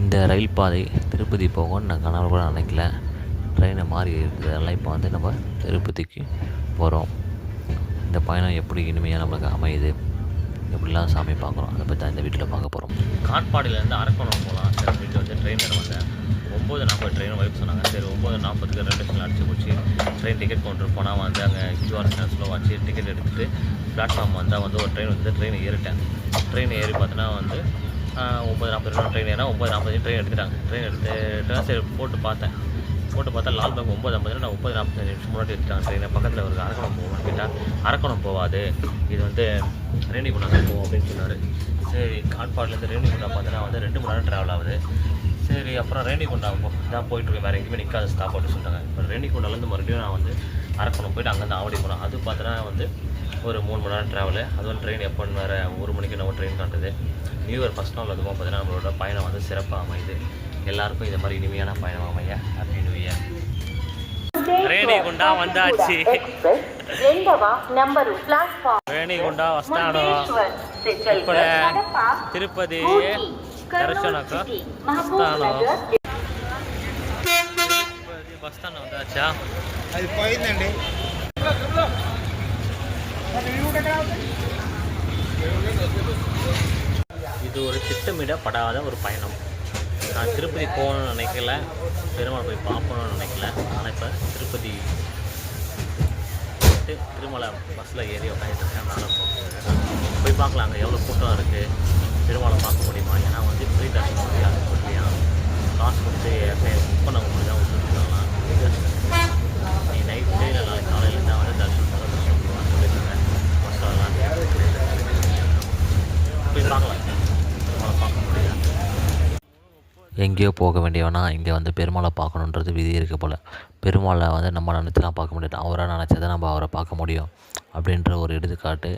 இந்த ரயில் பாதை திருப்பதி போகும்னு நான் கனவுல கூட நினைக்கல. ட்ரெயினை மாறி இருக்கிறதெல்லாம் இப்போ வந்து நம்ம திருப்பதிக்கு போகிறோம். இந்த பயணம் எப்படி இனிமையாக நம்மளுக்கு அமையுது, எப்படிலாம் சாமி பார்க்குறோம், அதை பற்றி தான் இந்த வீட்டில் பார்க்க போகிறோம். காட்பாடியிலேருந்து அரக்கோணம் போகலாம் சரி அப்படின்ட்டு வந்து ட்ரெயினில் வந்தேன். 9:40 ட்ரெயின் வைப்பு சொன்னாங்க. சரி 9:40க்கு 2 ஸ்டேஷன் அடிச்சு போச்சு. ட்ரெயின் டிக்கெட் கவுண்டர் போனால் வந்து அங்கே QR ஸ்கேன்ஸில் வச்சு டிக்கெட் எடுத்துகிட்டு பிளாட்ஃபார்ம் வந்தால் வந்து ஒரு ட்ரெயின் வந்து ட்ரெயின் ஏறிட்டேன். ட்ரெயின் ஏறி பார்த்தோன்னா வந்து 9:40 ட்ரெயின் ஏன்னா 9:40 ட்ரெயின் எடுத்துட்டாங்க. ட்ரெயின் எடுத்துட்டு சரி போட்டு பார்த்தா லால்பாக் 9:50 நான் 9:45 நிமிஷம் முன்னாடி எடுத்துட்டாங்க ட்ரெயினை. பக்கத்தில் ஒரு அரக்கோணம் போகணும்னு கேட்டால் அரக்கோணம் போகாது, இது வந்து ரேணிகுண்டா போகும் அப்படின்னு சொன்னார். சரி காட்பாடிலேருந்து ரேணிகுண்டா பார்த்தோன்னா வந்து 2 மணி நேரம் ட்ராவல் ஆகுது. சரி அப்புறம் ரேணிகுண்டா தான் போயிட்டுருக்கேன், வேறு எங்கேயுமே நிற்காத ஸ்டாப் அப்படின்னு சொல்லிட்டாங்க. இப்போ ரேணிகுண்டாலேருந்து மறுபடியும் நான் வந்து அரக்கோணம் போய்ட்டு அங்கேருந்து ஆவடி போனோம். அது பார்த்தோன்னா வந்து ஒரு 3 மணி நேரம் ட்ராவலு. அதுவும் ட்ரெயின் எப்போன்னு வேறு 1 மணிக்கு நம்ம ட்ரெயின் காட்டுது. நியூ இயர் ஃபஸ்ட் நாள் அதுவும் பார்த்தீங்கன்னா நம்மளோட பயணம் வந்து சிறப்பாக அமையுது. எல்லாருக்கும் இந்த மாதிரி இனிமையான பயணம் அமைய ஹாப்பி நியூ இயர். రేణిగుండా వందాచి రేణిగుండా వస్తాను. ఇప్పుడే తిరుపతి దర్శనకు వస్తాను. వస్తాను వందాచా అది పోయిందండి. இது ஒரு திட்டமிடப்படாத ஒரு பயணம். நான் திருப்பதி போகணும்னு நினைக்கல, பெருமாள் போய் பார்க்கணும்னு நினைக்கல. ஆனால் இப்போ திருப்பதி திருமலை பஸ்ஸில் ஏறி உட்காந்துருக்கேன். நானும் போய் பார்க்கலாம் அங்கே எவ்வளோ கூட்டம் இருக்குது, பெருமாளை பார்க்க முடியுமா. ஏன்னா வந்து ஃப்ரீ தர்ஷனம் முடியாது இல்லையா, காசு கொடுத்து புக் பண்ண முடியாது விட்டுருக்காங்களா. நீ நைட்டு இல்லை நாளைக்கு காலையில் தான் வந்து தர்ஷனம் பண்ணுவான்னு சொல்லியிருக்காங்க. பஸ்ஸெல்லாம் போய் பார்க்கலாம், பெருமாளை பார்க்க முடியாது. எங்கேயோ போக வேண்டியவனா இங்கே வந்து பெருமாளை பார்க்கணுன்றது விதி இருக்குது போல். பெருமாளை வந்து நம்ம நினச்சலாம் பார்க்க முடியாது, அவராக நினச்சதை நம்ம அவரை பார்க்க முடியும் அப்படின்ற ஒரு எடுத்துக்காட்டு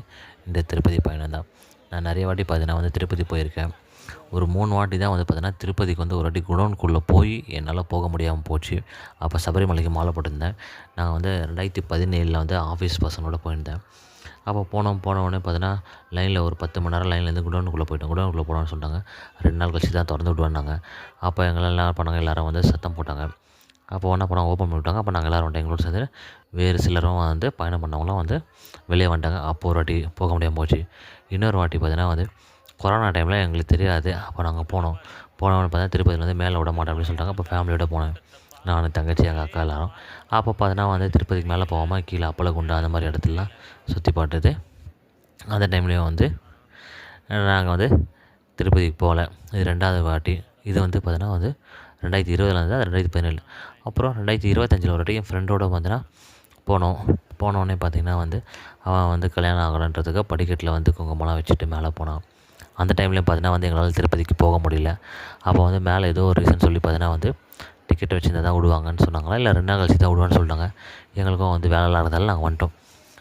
இந்த திருப்பதி பயணம் தான். நான் நிறைய வாட்டி பார்த்தீங்கன்னா வந்து திருப்பதி போயிருக்கேன். ஒரு 3 வாட்டி தான் வந்து பார்த்தீங்கன்னா திருப்பதிக்கு வந்து ஒரு வாட்டி குடோனுக்குள்ளே போய் என்னால் போக முடியாமல் போச்சு. அப்போ சபரிமலைக்கு மாலை போட்டிருந்தேன். நான் வந்து 2017 வந்து ஆஃபீஸ் பசங்களோட போயிருந்தேன். அப்போ போனோடனே பார்த்தீங்கன்னா லைனில் ஒரு 10 மணி நேரம் லைன்லேருந்து குடோனுக்குள்ளே போயிட்டோம். குடோனுக்குள்ளே போனோன்னு சொன்னாங்க. 2 நாள் கழிச்சு தான் திறந்து விடுவாங்க. அப்போ எங்களெல்லாம் பண்ணாங்க, எல்லோரும் வந்து சத்தம் போட்டாங்க. அப்போ என்ன பண்ணாங்க, ஓப்பன் பண்ணி விட்டாங்க. அப்போ நாங்கள் எல்லோரும் வந்துட்டு எங்களோட சேர்ந்து வேறு சிலரும் வந்து பயணம் பண்ணவங்களாம் வந்து வெளியே வந்துட்டாங்க. அப்போ ஒரு வாட்டி போக முடியாமல் போச்சு. இன்னொரு வாட்டி பார்த்தீங்கன்னா வந்து கொரோனா டைமில் எங்களுக்கு தெரியாது. அப்போ நாங்கள் போனோன்னு பார்த்தா திருப்பதியில் வந்து மேலே விட மாட்டோம் அப்படின்னு சொல்லிட்டாங்க. அப்போ ஃபேமிலியோட போனேன், நான் தங்கச்சி எங்கள் அக்கா எல்லோரும். அப்போ பார்த்தீங்கன்னா வந்து திருப்பதிக்கு மேலே போகாமல் கீழே அப்பளகுண்டா அந்த மாதிரி இடத்துலலாம் சுற்றி பார்த்தது. அந்த டைம்லேயும் வந்து நாங்கள் வந்து திருப்பதிக்கு போகல. இது 2வது வாட்டி. இது வந்து பார்த்தீங்கன்னா வந்து 2020 தான், 2017. அப்புறம் 2025 ஒரு வாட்டி என் ஃப்ரெண்டோட பார்த்தீங்கன்னா போனோடனே பார்த்திங்கன்னா வந்து அவன் வந்து கல்யாணம் ஆகலன்றதுக்கு படிக்கட்டில் வந்து குங்குமம்லாம் வச்சுட்டு மேலே போனான். அந்த டைம்லேயும் பார்த்தீங்கன்னா வந்து எங்களால் திருப்பதிக்கு போக முடியல. அப்போ வந்து மேலே ஏதோ ஒரு ரீசன் சொல்லி பார்த்தீங்கன்னா வந்து டிக்கெட் வச்சுருந்தா தான் விடுவாங்கன்னு சொன்னாங்களா, இல்லை 2 நாள் கழிச்சு தான் விடுவான்னு சொல்லிட்டாங்க. எங்களுக்கும் வந்து வேலை இல்லாததால் நாங்கள் வந்துட்டோம்.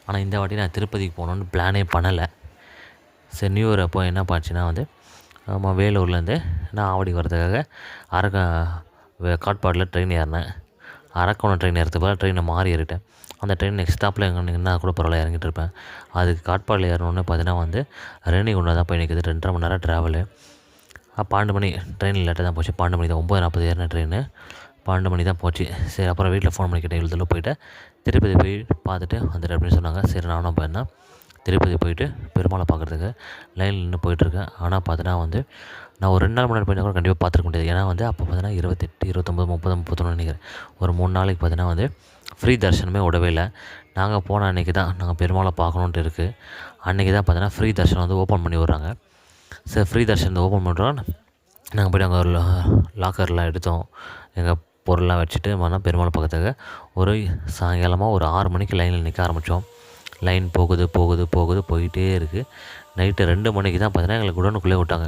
ஆனால் இந்த வாட்டி நான் திருப்பதிக்கு போகணுன்னு பிளானே பண்ணலை. சரி நியூ இயர் அப்போ என்ன பண்ணுச்சுன்னா வந்து வேலூர்லேருந்து நான் ஆவடி வரதுக்காக காட்பாடில் ட்ரெயின் ஏறினேன். அரக்கோணம் ட்ரெயின் ஏறதுக்கு ட்ரெயினை மாறி ஏறிட்டேன். அந்த ட்ரெயின் நெக்ஸ்ட் ஸ்டாப்பில் எங்கே நின்னா கூட பரவாயில்ல இறங்கிட்டு இருப்பேன். அதுக்கு காட்பாடில் ஏறணுன்னு பார்த்தீங்கன்னா வந்து ரேணிகுண்டா தான் போய் நிற்கிது. 2.5 மணி நேரம் ட்ராவலு. 12 மணி ட்ரெயின் லேட்டாக தான் போச்சு. 12 மணி தான், 9:40 ஏறின ட்ரெயின் 12 மணி தான் போச்சு. சரி அப்புறம் வீட்டில் ஃபோன் பண்ணி கேட்டேன், இவ்வளோ போயிட்டு திருப்பதி போய் பார்த்துட்டு வந்துட்டு அப்படின்னு சொன்னாங்க. சரி நானும் போயிருந்தேன். திருப்பதி போயிட்டு பெருமாளை பார்க்குறதுக்கு லைனில் நின்று போயிட்டுருக்கேன். ஆனால் பார்த்தீங்கன்னா வந்து நான் ஒரு 2 நாள் முன்னாடி போயிருந்தா கூட கண்டிப்பாக பார்த்துருக்க முடியாது. ஏன்னா வந்து அப்போ பார்த்தீங்கன்னா 28, 29, 30, 31 நினைக்கிறேன். ஒரு 3 நாளைக்கு பார்த்தீங்கன்னா வந்து ஃப்ரீ தர்ஷனமே விடவே இல்லை. நாங்கள் போன அன்றைக்கி தான் நாங்கள் பெருமாளை பார்க்கணுன்ட்டு இருக்குது. அன்றைக்கி தான் பார்த்தீங்கன்னா ஃப்ரீ தர்ஷனம் வந்து ஓப்பன் பண்ணி விட்றாங்க. சரி ஃப்ரீ தர்ஷனத்தை ஓப்பன் பண்ணுறோம். நாங்கள் போய்ட்டு அங்கே ஒரு லாக்கர்லாம் எடுத்தோம். எங்கள் பொருள்லாம் வச்சுட்டு மறுநாள் பெருமாளை பார்க்கறதுக்கு ஒரு சாயங்காலமாக ஒரு 6 மணிக்கு லைனில் நிற்க ஆரம்பித்தோம். லைன் போகுது போயிட்டே இருக்குது. நைட்டு 2 மணிக்கு தான் பார்த்தீங்கன்னா எங்களுக்கு குடோனுக்குள்ளே விட்டாங்க.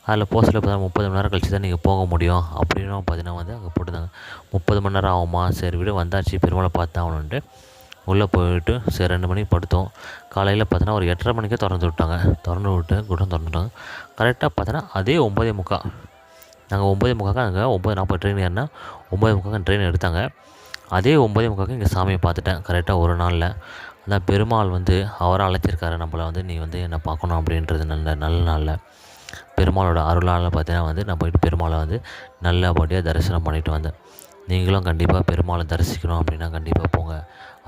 அதில் போஸ்ட்டில் பார்த்தீங்கன்னா 30 மணி நேரம் கழிச்சு தான் நீங்கள் போக முடியும் அப்படின்னு பார்த்தீங்கன்னா வந்து அங்கே போட்டுருந்தாங்க. 30 மணி நேரம் ஆகுமா, சரி விட வந்தாச்சு பெருமாளை பார்த்து ஆகணுன்ட்டு உள்ளே போயிட்டு சரி 2 மணிக்கு படுத்தோம். காலையில் பார்த்தீங்கன்னா ஒரு 8:30 மணிக்கே திறந்து விட்டாங்க. திறந்து விட்டு குடம் திறந்துட்டாங்க. கரெக்டாக பார்த்தீங்கன்னா அதே 9:45 நாங்கள் 9:45 அங்கே 9:40 ட்ரெயின் ஏறினா 9:45 ட்ரெயின் எடுத்தாங்க. அதே 9:45 இங்கே சாமியை பார்த்துட்டேன் கரெக்டாக ஒரு நாளில். அதான் பெருமாள் வந்து அவராக அழைச்சிருக்காரு நம்மளை வந்து, நீ வந்து என்னை பார்க்கணும் அப்படின்றது நல்ல நாளில். பெருமாளோட அருளால் பார்த்தீங்கன்னா வந்து நான் போயிட்டு பெருமாளை வந்து நல்லபடியாக தரிசனம் பண்ணிட்டு வந்தேன். நீங்களும் கண்டிப்பாக பெருமாளை தரிசிக்கணும் அப்படின்னா கண்டிப்பாக போங்க.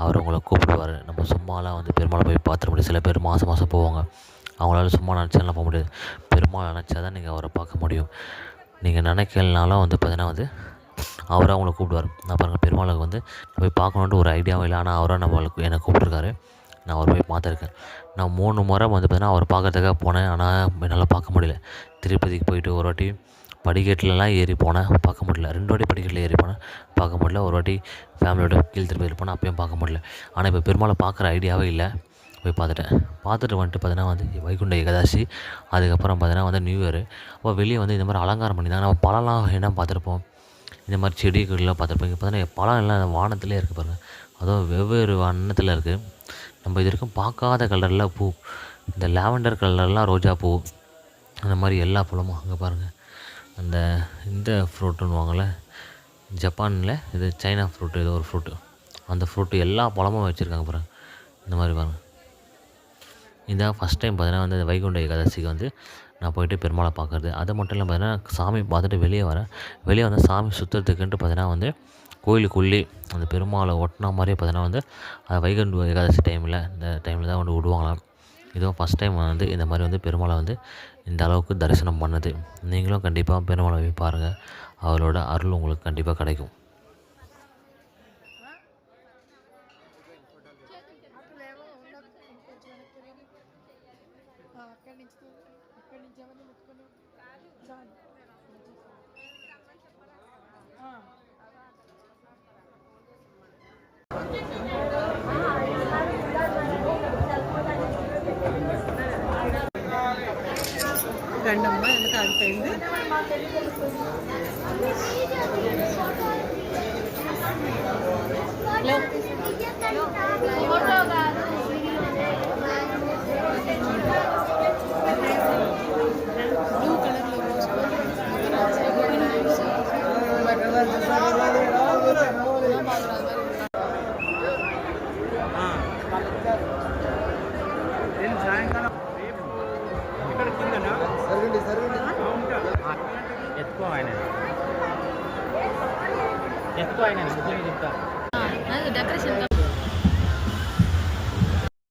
அவர் உங்களை கூப்பிடுவார். நம்ம சும்மாலாம் வந்து பெருமாளை போய் பார்த்துட முடியாது. சில பேர் மாதம் மாதம் போவாங்க. அவங்களால சும்மா நினச்சாலாம் போக முடியாது. பெருமாள் நினச்சா தான் நீங்கள் அவரை பார்க்க முடியும். நீங்கள் நினைக்கலனாலும் வந்து பார்த்தீங்கன்னா வந்து அவராக அவங்கள கூப்பிடுவார். நான் பாருங்கள் பெருமாளுக்கு வந்து போய் பார்க்கணுன்ட்டு ஒரு ஐடியாவும் இல்லை. ஆனால் அவராக நம்மளுக்கு என்னை கூப்பிட்ருக்காரு. நான் அவரை போய் பார்த்துருக்கேன். நான் 3 முறை வந்து பார்த்தீங்கன்னா அவரை பார்க்கறதுக்காக போனேன். ஆனால் என்னால் பார்க்க முடியல. திருப்பதிக்கு போயிட்டு ஒரு வாட்டி படிக்கட்டுலலாம் ஏறி போனேன், பார்க்க முடியல. 2 வாட்டி படிக்கட்டில் ஏறி போனேன், பார்க்க முடியல. ஒரு வாட்டி ஃபேமிலியோட கீழ் திருப்பதியில் போனேன், அப்பயும் பார்க்க முடியல. ஆனால் இப்போ பெருமாளை பார்க்குற ஐடியாவே இல்லை. போய் பார்த்துட்டேன். பார்த்துட்டு வந்துட்டு பார்த்தீங்கன்னா வந்து வைகுண்ட ஏகாதசி, அதுக்கப்புறம் பார்த்தீங்கன்னா வந்து நியூ இயரு. அப்போ வெளியே வந்து இந்த மாதிரி அலங்காரம் பண்ணியிருந்தாங்க. நம்ம பழம்லாம் என்ன பார்த்துருப்போம், இந்த மாதிரி செடிகள்லாம் பார்த்துருப்போம். இங்கே பார்த்தீங்கன்னா பழம் எல்லாம் வானத்திலே இருக்குது பாருங்கள். அதுவும் வெவ்வேறு வண்ணத்தில் இருக்குது. நம்ம இது வரைக்கும் பார்க்காத கலரில் பூ, இந்த லாவெண்டர் கலர்லாம் ரோஜா பூ, அந்த மாதிரி எல்லா பழமும் அங்கே பாருங்கள். அந்த இந்த ஃப்ரூட்டுன்னுவாங்கள்ல, ஜப்பானில் இது சைனா ஃப்ரூட்டு, ஏதோ ஒரு ஃப்ரூட்டு, அந்த ஃப்ரூட்டு எல்லா பழமும் வச்சுருக்காங்க பாருங்கள். இந்த மாதிரி பாருங்கள். இதான் ஃபஸ்ட் டைம் பார்த்தீங்கன்னா வந்து வைகுண்ட ஏகாதசிக்கு வந்து நான் போயிட்டு பெருமாளை பார்க்குறது. அது மட்டும் இல்லாமல் பார்த்தீங்கன்னா சாமி பார்த்துட்டு வெளியே வரேன். வெளியே வந்து சாமி சுற்றுறதுக்குன்ட்டு பார்த்தீங்கன்னா வந்து கோயிலுக்குள்ளே அந்த பெருமாளை ஒட்டின மாதிரியே பார்த்தீங்கன்னா வந்து வைகுண்ட ஏகாதசி டைமில் இந்த டைமில் தான் வந்து விடுவாங்களாம். இதுவும் ஃபஸ்ட் டைம் வந்து இந்த மாதிரி வந்து பெருமாளை வந்து இந்த அளவுக்கு தரிசனம் பண்ணது. நீங்களும் கண்டிப்பாக பெருமாளை போய் பாருங்கள். அவரோட அருள் உங்களுக்கு கண்டிப்பாக கிடைக்கும். ரெண்டம்மா எனக்கு அடுத்தது ப்ளூ கலர்ல ఎక్కువ ఆయన ముఖ్యంగా చెప్తా డెకరేషన్